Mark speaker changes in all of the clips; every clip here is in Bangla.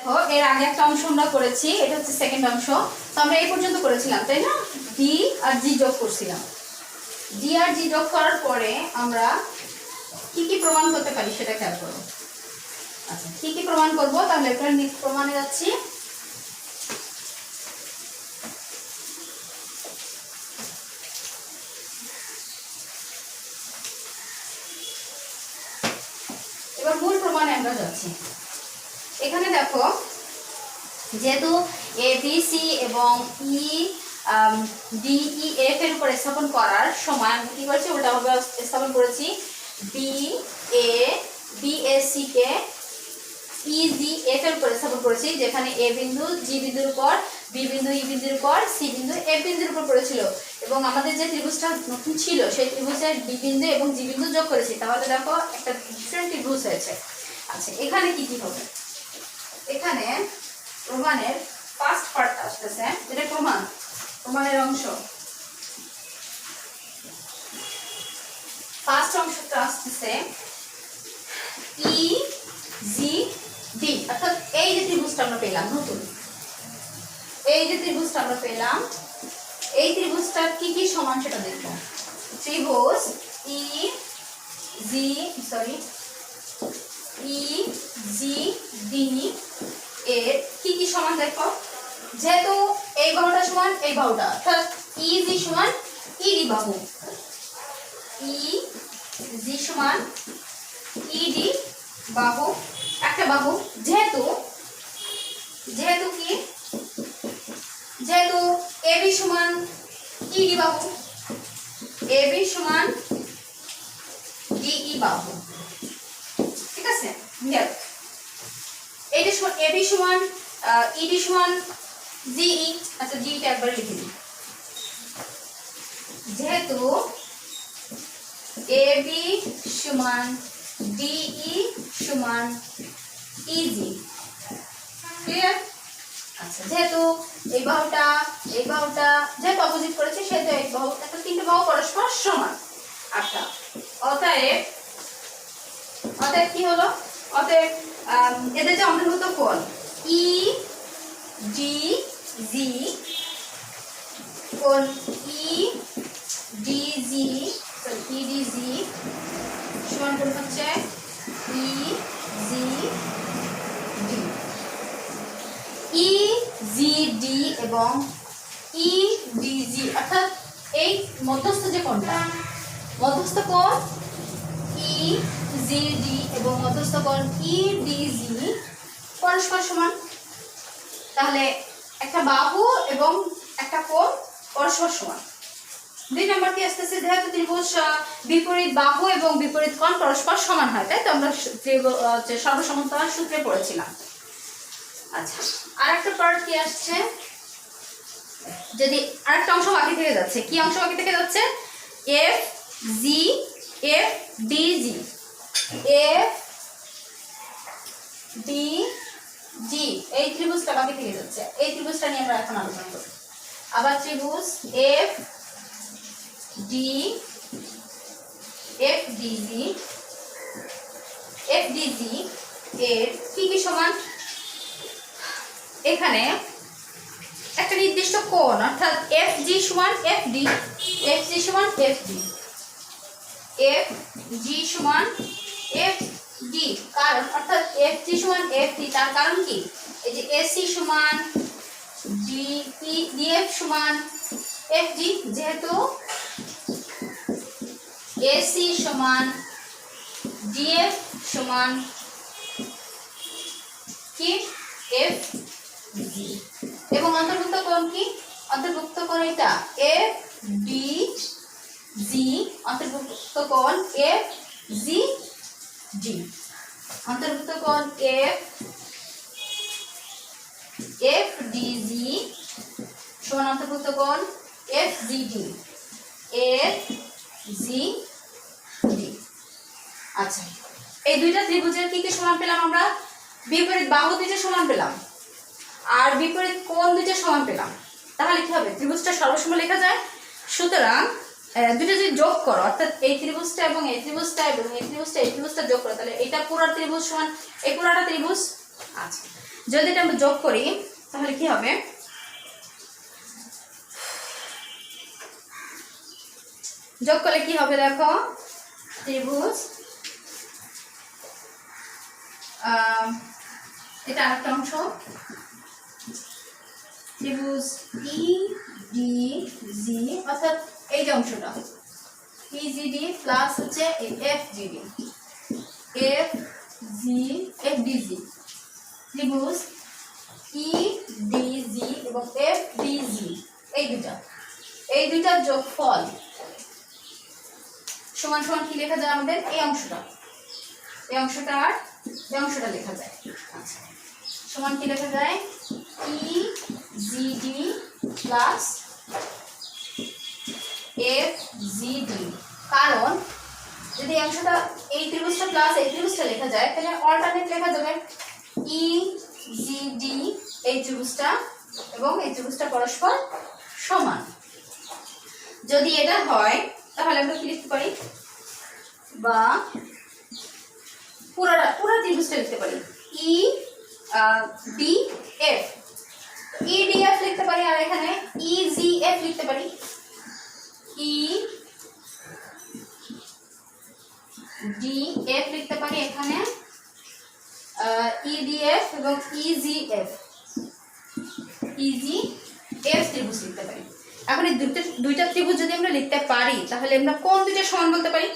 Speaker 1: দেখো এর আগে একটা অংশ আমরা করেছি, এটা হচ্ছে সেকেন্ড অংশ। তো আমরা এই পর্যন্ত করেছিলাম, তাই না? ডি আর জি যোগ করছিলাম। ডি আর জি যোগ করার পরে আমরা কি কি প্রমাণ করতে পারি সেটা খেয়াল করবো। আচ্ছা, কি কি প্রমাণ করবো, তাহলে এখানে নেক্সট প্রমাণে যাচ্ছি। এবার মূল প্রমাণে আমরা যাচ্ছি। এখানে দেখো, যেহেতু এ বি সি এবং ই ডি ই এফ এর উপর স্থাপন করার সময় আমি কি করেছি, উল্টাভাবে স্থাপন করেছি। B A B A C K E G F এর উপর স্থাপন করেছি, যেখানে এ বিন্দু জি বিন্দুর উপর, বি বিন্দু ই বিন্দুর উপর, সি বিন্দু এফ বিন্দুর উপর পড়েছিল। এবং আমাদের যে ত্রিভুজটা নতুন ছিল সেই ত্রিভুজের বি বিন্দু এবং জি বিন্দু যোগ করেছি, তাহলে দেখো একটা ডিফারেন্ট ত্রিভুজ হয়েছে। আচ্ছা, এখানে কি কি হবে? এখানে প্রমাণের ফার্স্ট পার্ট আসতেছে, যেটা প্রমাণের অংশ। ফার্স্ট অংশটা আসতেছে ই জি ডি, অর্থাৎ এই যে ত্রিভুজটা আমরা পেলাম নতুন, এই যে ত্রিভুজটা আমরা পেলাম, এই ত্রিভুজটা কি কি সমান সেটা দেখবো। ত্রিভুজ ই জি ডি এর কি কি সমান দেখো। যেহেতু এই বাহুটা সমান এই বাহুটা, অর্থাৎ ই জি সমান ই ডি বাহু, ই জি সমান ই ডি বাহু, একটা বাহু। যেহেতু কি, যেহেতু এ বি সমান ই ডি বাহু, এ বি সমান ডি ই বাহু, ঠিক আছে? এই যে এ বি সমান ই ডি সমান জি ই, আচ্ছা জি টা একবার লিখে দিই। যেহেতু এ বি সমান ডি ই সমান ই জি, ক্লিয়ার? আচ্ছা, যেহেতু এই বাহুটা যেহেতু অপোজিট করেছে, সেহেতু এই বাহু, একটা তিনটে বাহু পরস্পর সমান। আচ্ছা, অতএব কি হলো? অতএব এদের যে অন্তর্ভুক্ত কোণ ই ডি জি, কোণ ই ডি জি সমান কোণ হচ্ছে ই জি ডি। ই জি ডি এবং ই ডি জি, অর্থাৎ এই মধ্যস্থ যে কোণটা, মধ্যস্থ কোণ ই জি ডি এবং মধ্যস্থ কোণ ই ডি জি পরস্পর সমান। তাহলে একটা বাহু এবং একটা কোণ পরস্পর সমান। দুই নম্বর কি আসতেছে, যেহেতু ত্রিভুজ বিপরীত বাহু এবং বিপরীত কোণ পরস্পর সমান হয়, তাই তো আমরা সর্বসমান্তরাল সূত্রে পড়েছিলাম। আচ্ছা, আরেকটা পার্ট কি আসছে, যদি আরেকটা অংশ বাকি থেকে যাচ্ছে। কি অংশ বাকি থেকে যাচ্ছে? F D G, F D G, এই ত্রিভুজটা বাকি থেকে যাচ্ছে। এই ত্রিভুজটা নিয়ে আমরা এখন আলোচনা করব। আবার ত্রিভুজ এফ ডি জি এর কি কি সমান? এখানে একটা নির্দিষ্ট কোণ, অর্থাৎ এফ জি সমান এফ ডি, এফ জি সমান এফ ডি, এফ জি সমান এফ ডি। কারণ অর্থাৎ এফ জি সমান এফ ডি, তার কারণ কি? এই যে এসি সমান ডি ই ডিএফ সমান এফ ডি, যেহেতু এসি সমান ডিএফ সমান কি এফ জি। এবং অন্তর্ভুক্ত কোণ কি? অন্তর্ভুক্ত কোণ এটা এফ ডি জি, অন্তর্ভুক্ত কোণ এফ জি ডি, অন্তর্ভুক্ত কোণ এফ ডি জি সমান অন্তর্ভুক্ত কোণ F G D, F G D. আচ্ছা, এই দুইটা ত্রিভুজের কি কি সমান পেলাম আমরা? বিপরীত বাহু দুইটা সমান পেলাম আর বিপরীত কোণ দুইটা সমান পেলাম। তাহলে কি হবে? ত্রিভুজটা সর্বসম লেখা যায়। সুতরাং দুটো যদি যোগ করো, অর্থাৎ এই ত্রিভুজটা এবং এই ত্রিভুজটা এবং এই ত্রিভুজটা যোগ করো, তাহলে এটা পুরো ত্রিভুজ সমান এই পুরোটা ত্রিভুজ। আচ্ছা, যদি এটা আমরা যোগ করি তাহলে কি হবে, যোগ করলে কি হবে দেখো, ত্রিভুজ এটা আরেকটা অংশ, ত্রিভুজ EDG অর্থাৎ এই যে অংশটা EGD প্লাস হচ্ছে FGD FDG, ত্রিভুজ EDG এবং FDG এই দুইটার যোগফল সমান সমান কি লেখা যায় আমাদের, এই অংশটা আর এই অংশটা লেখা যায়। আচ্ছা, সমান কি লেখা যায়, EGD প্লাস FGD। কারণ যদি এই অংশটা এই ত্রিভুজটা প্লাস এই ত্রিভুজটা লেখা যায় তাহলে অল্টারনেট লেখা যাবে EGD এই ত্রিভুজটা এবং এই ত্রিভুজটা পরস্পর সমান। যদি এটা হয় তাহলে আমরা কি লিখতে পারি, বা পুরো ত্রিভুজটা লিখতে পারি EDF লিখতে পারি, আর এখানে EGF লিখতে পারি, EDF লিখতে পারি, এখানে EDF এবং EGF ত্রিভুজ লিখতে পারি। এখন এই দুইটা ত্রিভুজ যদি আমরা লিখতে পারি তাহলে আমরা কোন দুইটা সমান বলতে পারি,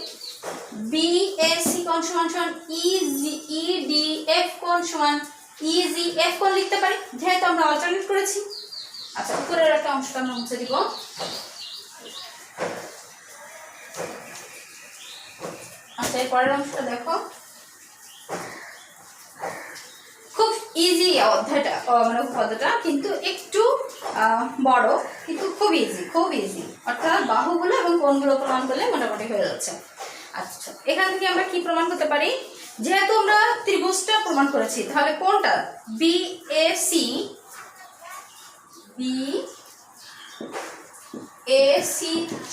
Speaker 1: BAC কোণ সমান সমান EDF কোণ সমান EGF কোণ লিখতে পারি, যেহেতু আমরা অল্টারনেট করেছি। আচ্ছা, উপরের একটা অংশটা আমরা মুছে দিব। আচ্ছা, এই পরের অংশটা দেখো, খুব ইজি অধ্যায়টা, মানে পদটা কিন্তু একটু বড়, কিন্তু খুব ইজি, অর্থাৎ বাহুগুলো এবং কোণগুলো প্রমাণ করলে মোটামুটি হয়ে যাচ্ছে। আচ্ছা, এখান থেকে আমরা কি প্রমাণ করতে পারি, যেহেতু আমরা ত্রিভুজটা প্রমাণ করেছি তাহলে কোনটা BAC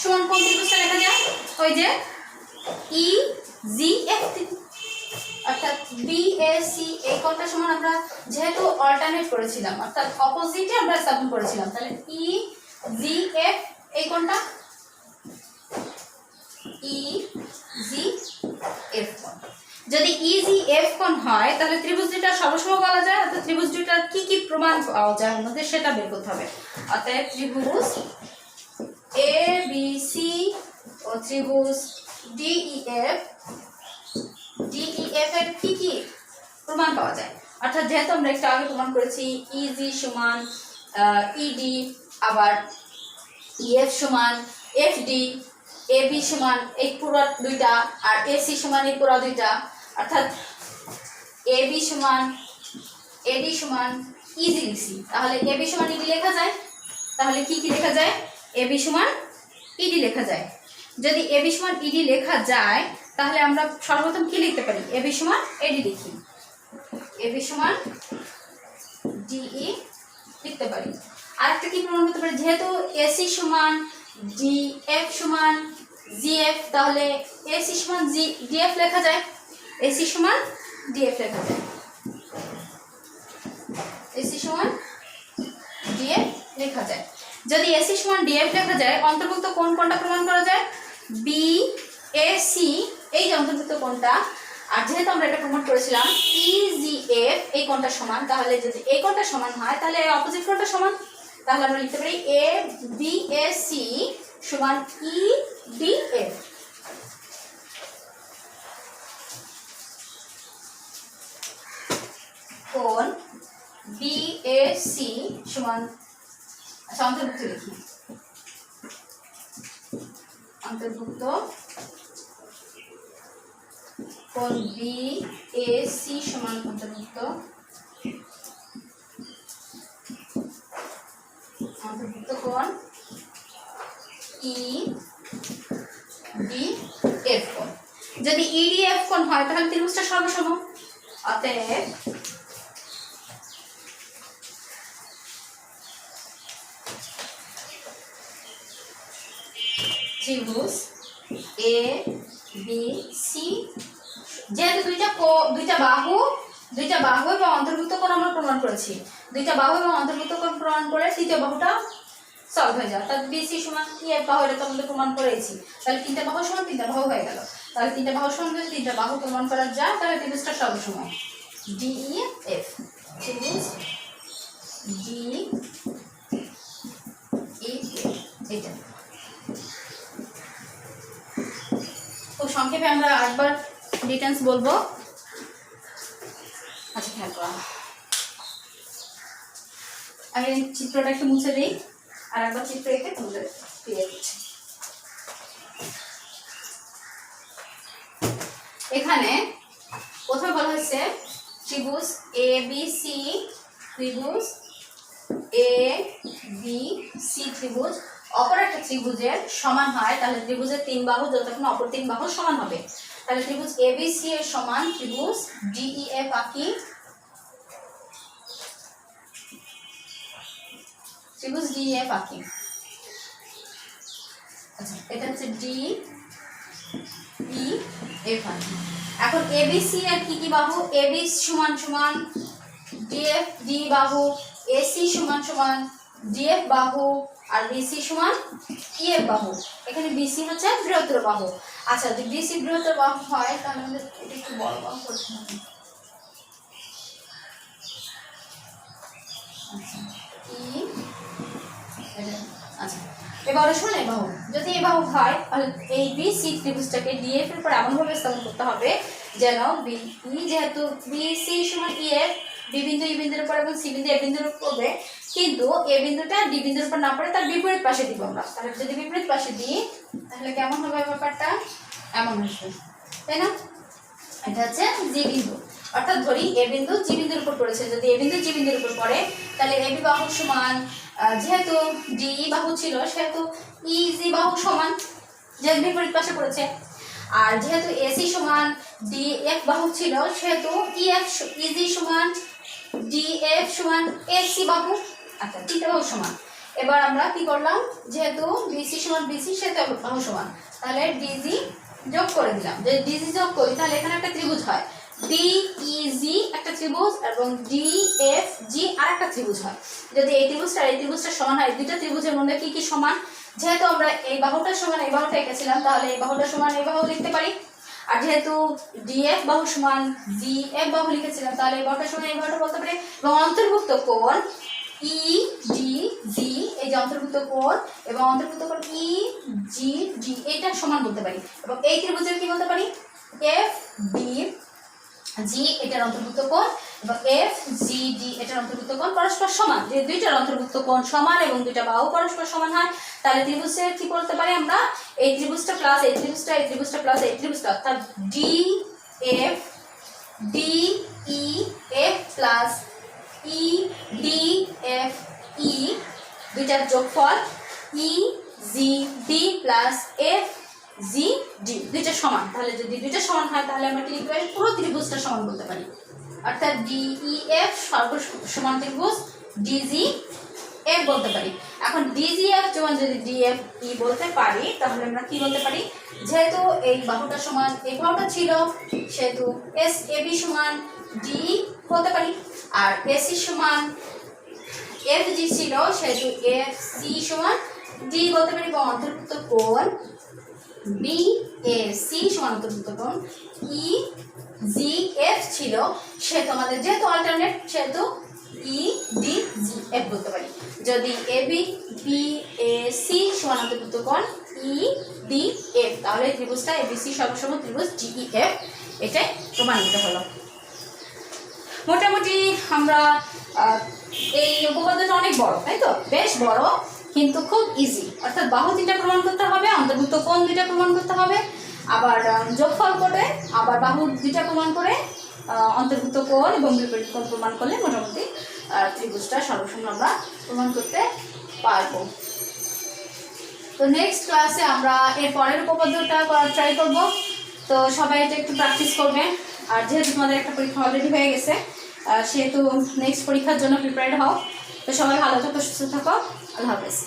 Speaker 1: সমান কোন ত্রিভুজটা লেখা যায়, ওই যে EGF, অর্থাৎ BAC এই কোণটা সমান, আমরা যেহেতু অল্টারনেট করেছিলাম অর্থাৎ অপোজিটে আমরা স্থাপন করেছিলাম, তাহলে EGF এই কোণটা EGF কোণ। যদি EGF কোণ হয় তাহলে ত্রিভুজ দুইটা সর্বসম বলা যায়, অর্থাৎ ত্রিভুজ দুইটার কি কি প্রমাণ পাওয়া যায় আমাদের সেটা বের করতে হবে। অর্থাৎ ত্রিভুজ ABC ও ত্রিভুজ DEF এর কি কি প্রমাণ পাওয়া যায়, অর্থাৎ যেহেতু আমরা একটা আগে প্রমাণ করেছি EG সমান ED, আবার EF সমান FD, AB সমান এই পুরো দুইটা, আর AC সমান এই পুরো দুইটা, অর্থাৎ AB সমান AD সমান EG লিখছি, তাহলে AB সমান ED লেখা যায়। তাহলে কি কি লেখা যায়, AB সমান ED লেখা যায়। যদি AB সমান ED লেখা যায় তাহলে আমরা সর্বপ্রথম কি লিখতে পারি, AB সমান AD লিখি, AB সমান DE লিখতে পারি। আরেকটা কি প্রমাণ করতে পারি, যেহেতু AC সমান DF সমান GF, তাহলে AC সমান DF লেখা যায়, AC সমান DF লেখা যায়, AC সমান DF লেখা যায়। যদি AC সমান DF লেখা যায়, অন্তর্ভুক্ত কোণ কোনটা প্রমাণ করা যায়, BAC এই যে অন্তর্ভুক্ত কোণটা, আর যেহেতু আমরা এটা প্রমাণ করেছিলাম EGF এই কোণটা সমান, তাহলে যদি এই কোণটা সমান হয় তাহলে অপোজিট কোণটা সমান, তাহলে আমরা লিখতে পারি BAC সমান EDF। কোণ BAC সমান, আচ্ছা অন্তর্ভুক্ত লিখি, অন্তর্ভুক্ত কোণ BAC সমান অন্তর্ভুক্ত কোণ EDF কোণ। যদি EDF কোণ হয় তাহলে ত্রিভুজটা সর্বসম, অতএব ত্রিভুজ ABC, যেহেতু দুইটা বাহু দুইটা বাহু এবং অন্তর্ভুক্ত কোণ আমরা প্রমাণ করেছি, দুইটা বাহু এবং অন্তর্ভুক্ত কোণ প্রমাণ করে তৃতীয় বাহুটা সলভ হয়ে যায়। তাহলে BC সমান EF বাহু, এটা তো আমরা প্রমাণ করেছি। তাহলে তিনটা বাহু সমান তিনটা বাহু হয়ে গেল। তাহলে তিনটা বাহু সমান যদি তিনটা বাহু প্রমাণ করা যায় তাহলে ত্রিভুজটা সর্বসময় DEF, ত্রিভুজ DEF এটা। তো সংক্ষেপে আমরা আরেকবার ডিটেইলস বলবো। আচ্ছা খেয়াল করা, আমি চিত্রটা একটু মুছে দিই আর একবার চিত্র এঁকে তোমাদের ক্লিয়ার করছি। এখানে প্রথমে বলা হয়েছে ত্রিভুজ ABC, ত্রিভুজ ABC ত্রিভুজ অপর একটা ত্রিভুজের সমান হয়, তাহলে ত্রিভুজের তিন বাহু যতক্ষণ অপর তিন বাহু সমান হবে। তাহলে ত্রিভুজ ABC এর সমান ত্রিভুজ DEF আঁকি। ত্রিভুজ DEF আঁকি। আচ্ছা এটা হচ্ছে DEF আঁকি। এখন ABC এর কি কি বাহু? AB সমান সমান DF, D বাহু, AC সমান সমান DF বাহু, আর BC সমান EF বাহু। এখানে BC হচ্ছে বৃহত্তর বাহু। আচ্ছা যদি BC বৃহত্তর বাহু হয় তাহলে আমাদের এটা একটু বড় বাহু করতে হবে। আচ্ছা এবারে শোন, এই বাহু যদি এই বাহু হয় তাহলে এই BC ত্রিভুজটাকে DF এর উপর এমনভাবে স্থাপন করতে হবে যেন যেহেতু BC সমান EF, B বিন্দু E বিন্দুর উপর এবং C বিন্দু A বিন্দুর উপর পড়বে, কিন্তু A বিন্দুটা D বিন্দুর উপর না পড়ে তার বিপরীত পাশে দিব আমরা। তাহলে যদি বিপরীত পাশে দিই তাহলে কেমন হবে ব্যাপারটা? এমন আসবে, তাই না? এটা হচ্ছে G বিন্দু, অর্থাৎ ধরি A বিন্দু G বিন্দুর উপর পড়েছে। যদি A বিন্দু G বিন্দুর উপর পড়ে তাহলে AB বাহু সমান, যেহেতু DE বাহু ছিল সেহেতু EG বাহু সমান, যেহেতু বিপরীত পাশে পড়েছে। আর যেহেতু AC সমান DF বাহু ছিল সেহেতু EG সমান DF সমান AC বাহু। আচ্ছা তিনটা বাহু সমান। এবার আমরা কি করলাম, যেহেতু BC সমান BC সেহেতু বাহু সমান, তাহলে DG যোগ করে দিলাম। যদি DG যোগ করি তাহলে এখানে একটা ত্রিভুজ হয়, DEG একটা ত্রিভুজ এবং DFG আরেকটা ত্রিভুজ হয়। যদি এই ত্রিভুজটা সমান হয়, দুইটা ত্রিভুজের মধ্যে কি কি সমান? যেহেতু আমরা এই বাহুটা সমান এই বাহুটা এঁকেছিলাম তাহলে এই বাহুটা সমান এই বাহু লিখতে পারি। আর যেহেতু DF বাহু সমান GF বাহু লিখেছিলাম তাহলে এই বাহুটা সমান এই বাহুটা বলতে পারি। এবং অন্তর্ভুক্ত কোণ EDG, এই যে অন্তর্ভুক্ত কোণ এবং অন্তর্ভুক্ত কোণ EGG এটা সমান বলতে পারি। এবং এই ত্রিভুজের কি বলতে পারি? FDG এটার অন্তর্ভুক্ত কোণ এবং FGD এটার অন্তর্ভুক্ত কোণ পরস্পর সমান। যে দুইটার অন্তর্ভুক্ত কোণ সমান এবং দুইটা বাহু পরস্পর সমান হয় তাহলে ত্রিভুজের কি বলতে পারি আমরা? এই ত্রিভুজটা প্লাস এই ত্রিভুজটা, এই ত্রিভুজটা প্লাস এই ত্রিভুজটা, অর্থাৎ DF DEF প্লাস EDFE দুইটার যোগফল EGD প্লাস FGD দুইটা সমান। তাহলে যদি দুইটা সমান হয় তাহলে আমরা কি লিখতে পারি? পুরো ত্রিভুজটা সমান বলতে পারি। অর্থাৎ DEF সমান ত্রিভুজ DGF বলতে পারি। এখন DGF সমান যদি DFE বলতে পারি তাহলে আমরা কি বলতে পারি? যেহেতু এই বাহুটা সমান এই বাহুটা ছিল সেহেতু SAB সমান D বলতে পারি। আর AC সমান FG ছিল সেহেতু FC সমান D বলতে পারি। এবং অন্তর্ভুক্ত কোণ BAC সমান অন্তর্ভুক্ত কোণ EGF ছিল সেহেতু আমাদের যেহেতু অল্টারনেট সেহেতু EDGF বলতে পারি। যদি AB BAC সমান অন্তর্ভুক্ত কোণ EDF তাহলে ত্রিভুজটা ABC সর্বসম ত্রিভুজ DEF এটাই প্রমাণিত হলো। মোটামুটি আমরা এই উপপাদ্যটা অনেক বড়, তাই তো? বেশ বড় কিন্তু খুব ইজি। অর্থাৎ বাহু তিনটা প্রমাণ করতে হবে, অন্তর্ভুক্ত কোণ দুইটা প্রমাণ করতে হবে, আবার যোগফল করে আবার বাহু দুইটা প্রমাণ করে অন্তর্ভুক্ত কোণ এবং বিপরীত কোণ প্রমাণ করলে মোটামুটি ত্রিভুজটা সর্বসম আমরা প্রমাণ করতে পারবো। তো নেক্সট ক্লাসে আমরা এর পরের উপপাদ্যটা করার ট্রাই করব। তো সবাই এটা একটু প্র্যাকটিস করবে। আর যেহেতু তোমাদের একটা পরীক্ষা অলরেডি হয়ে গেছে সেহেতু নেক্সট পরীক্ষার জন্য প্রিপেয়ার্ড হও। তো সবাই ভালো থাকো, সুস্থ থাকো, আল্লাহ হাফেজ।